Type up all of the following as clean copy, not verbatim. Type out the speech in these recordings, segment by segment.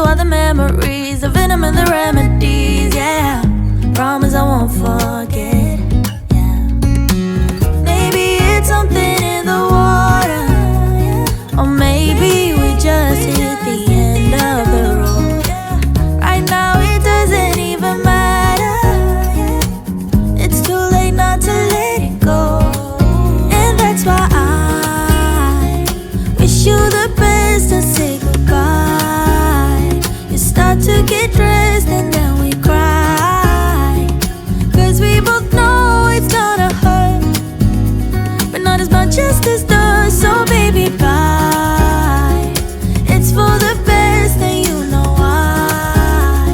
all the memories, the venom and the remedies, yeah. Promise I won't forget, yeah. Maybe it's something in the water, yeah. Or maybe we just hit the end of the road, yeah. Right now it doesn't even matter, yeah. It's too late not to let it go. And that's why I wish you the best and say goodbye. You start to get dressed and then we cry, 'cause we both know it's gonna hurt, but not as much as this does. So baby, bye. It's for the best and you know why.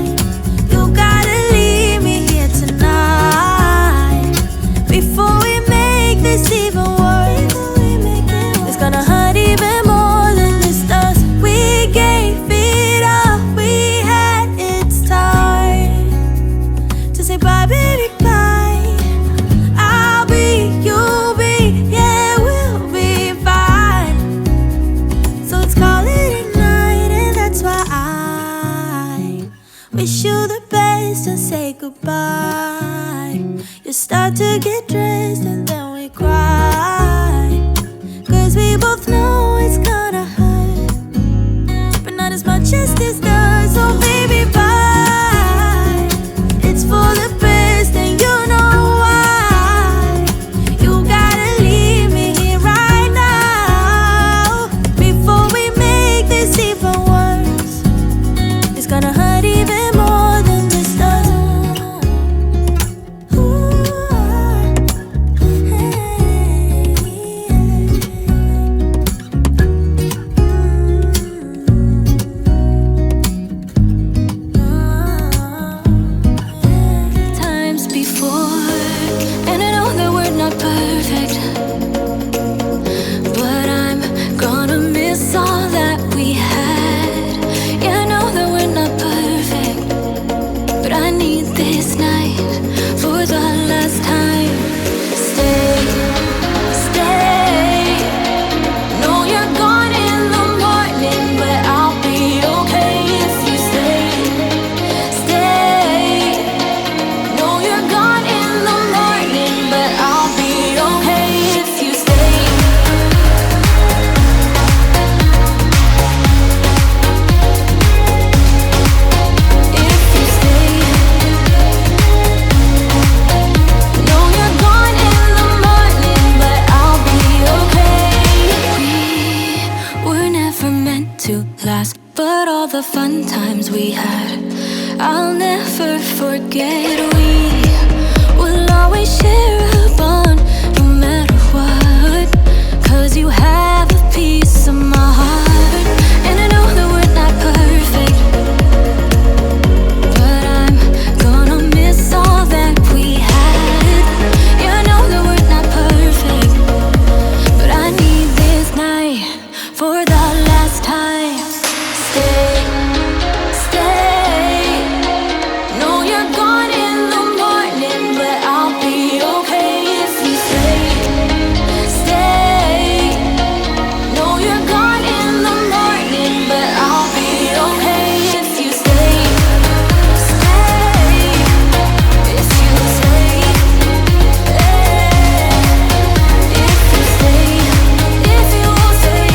You gotta leave me here tonight before we make this even worse. It's gonna hurt even more than this does. We gave it all we had. It's time to say bye, baby, bye. I'll be, you'll be, yeah, we'll be fine. So let's call it a night. And that's why I wish you the best and say goodbye. You start to get dressed and then we cry, 'cause we both know it's gonna hurt, but not as much as this does. So baby, bye. It's for the best and you know why. You gotta leave me here right now before we make this even worse. It's gonna hurt even more than this does. Times before, and I know that we're not perfect, but I'm gonna miss all that we had. Yeah, I know that we're not perfect, but I need this night for the last time. Stay, stay. No, you're gone in the morning, but I'll be okay if you stay. Stay. No, you're gone in the morning, but I'll be okay if you stay. If you stay. No, you're gone in the morning, but I'll be okay. We were never meant to last, but all the fun times we had, I'll never forget. We will always share a bond no matter what, 'cause you have a piece of my heart. And I know that we're not perfect, but I'm gonna miss all that we had. Yeah, I know that we're not perfect, but I need this night for the last time. Stay, stay. No, you're gone in the morning, but I'll be okay if you stay. Stay. No, you're gone in the morning, but I'll be okay if you stay. Stay. If you stay. If you stay. If you stay.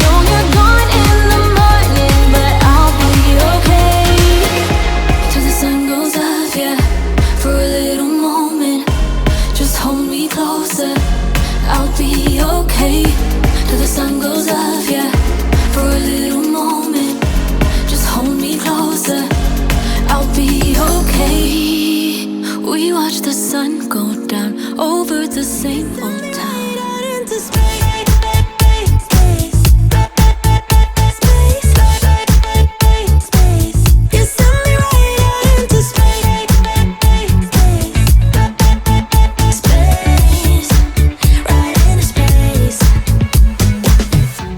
No, you're gone in the morning, but I'll be okay. Till the sun goes up, yeah, for a little moment. Just hold me closer, I'll be okay. Till the sun goes up, yeah, for a little moment. Just hold me closer, I'll be okay. We watch the sun go down over the same old town. You send me right out into space. Space, right into space.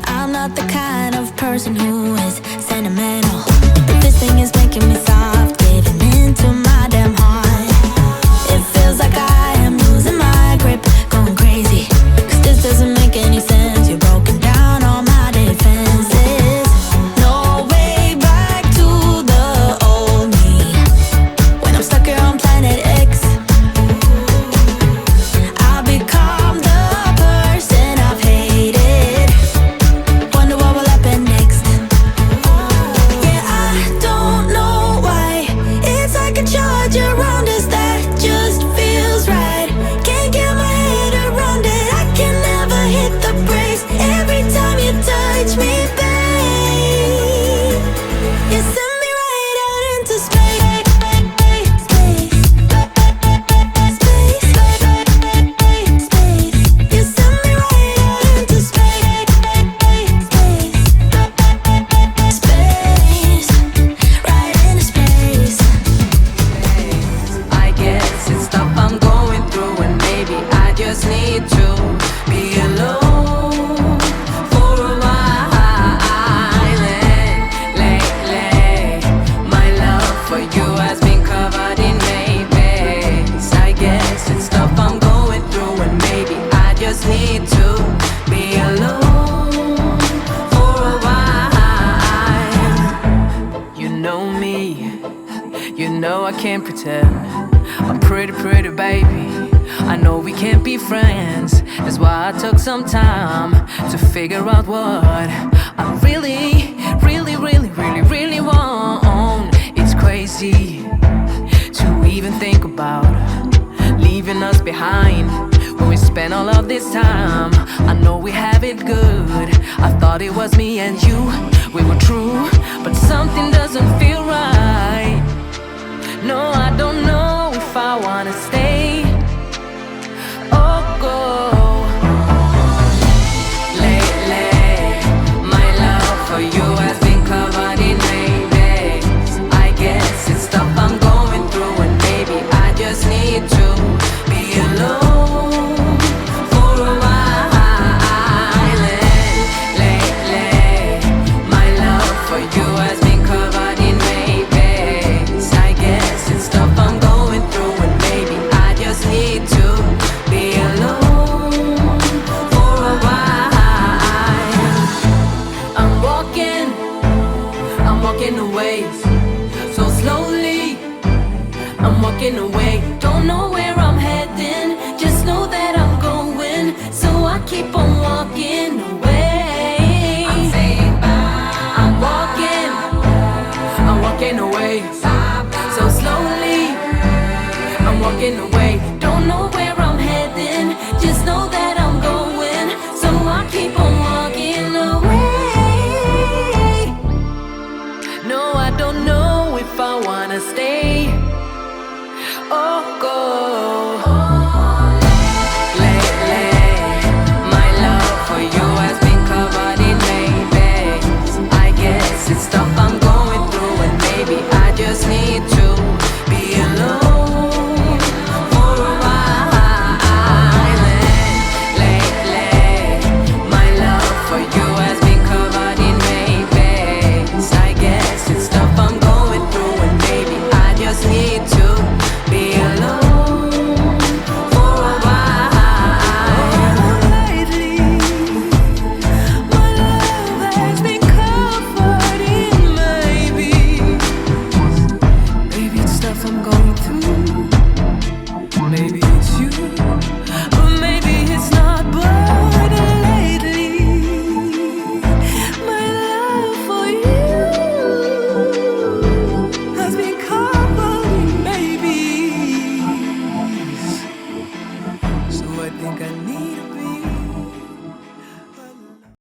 I'm not the kind of person who is sentimental, but this thing is making me soft, giving into my damn heart. It feels like I am losing my grip, going crazy, 'cause this doesn't make any sense. You're broken down all my defenses. No way You know I can't pretend. I'm pretty, pretty baby. I know we can't be friends. That's why I took some time to figure out what I really, really, really, really, really want. It's crazy to even think about leaving us behind when we spent all of this time. I know we have it good. I thought it was me and you, we were true, but something doesn't feel right. No, I don't know if I wanna stay or go. Lately, my love for you has been covered in maybes. I guess it's stuff I'm going through, and maybe I just need to be alone for a while. Lately, my love for you has been covered in maybes. I guess it's stuff I'm going through, and maybe I just need to be alone for a while. I'm walking away, so slowly I'm walking away. Don't know where I'm heading, just know that I'm going, so I keep on walking away. I'm saying bye. I'm walking away, so slowly I'm walking away. Don't know where I'm heading, just know that I'm going, so I keep on walking away. No, I don't know if I wanna stay or go.